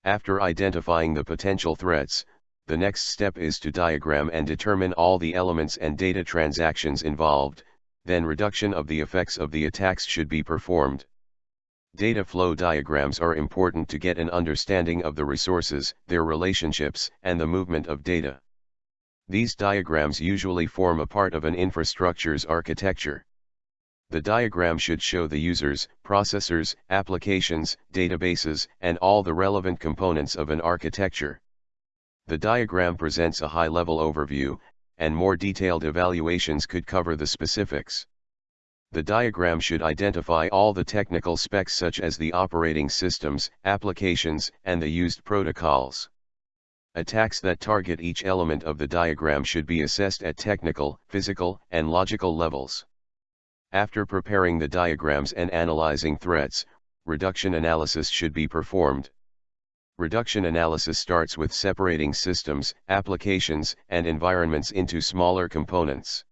After identifying the potential threats, the next step is to diagram and determine all the elements and data transactions involved, then reduction of the effects of the attacks should be performed. Data flow diagrams are important to get an understanding of the resources, their relationships, and the movement of data. These diagrams usually form a part of an infrastructure's architecture. The diagram should show the users, processors, applications, databases, and all the relevant components of an architecture. The diagram presents a high-level overview, and more detailed evaluations could cover the specifics. The diagram should identify all the technical specs such as the operating systems, applications, and the used protocols. Attacks that target each element of the diagram should be assessed at technical, physical, and logical levels. After preparing the diagrams and analyzing threats, reduction analysis should be performed. Reduction analysis starts with separating systems, applications, and environments into smaller components.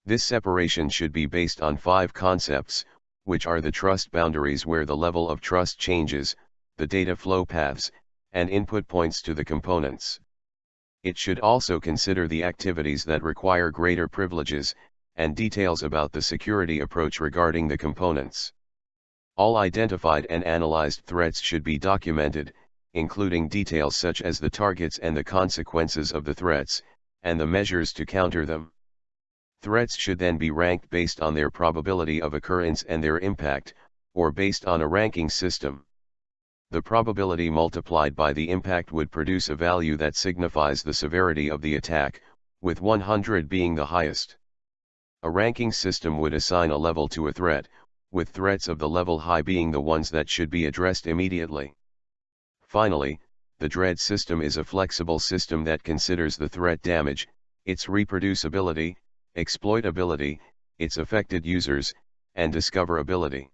This separation should be based on 5 concepts, which are the trust boundaries where the level of trust changes, the data flow paths, and input points to the components. It should also consider the activities that require greater privileges, and details about the security approach regarding the components. All identified and analyzed threats should be documented, including details such as the targets and the consequences of the threats, and the measures to counter them. Threats should then be ranked based on their probability of occurrence and their impact, or based on a ranking system. The probability multiplied by the impact would produce a value that signifies the severity of the attack, with 100 being the highest. A ranking system would assign a level to a threat, with threats of the level high being the ones that should be addressed immediately. Finally, the DREAD system is a flexible system that considers the threat damage, its reproducibility, exploitability, its affected users, and discoverability.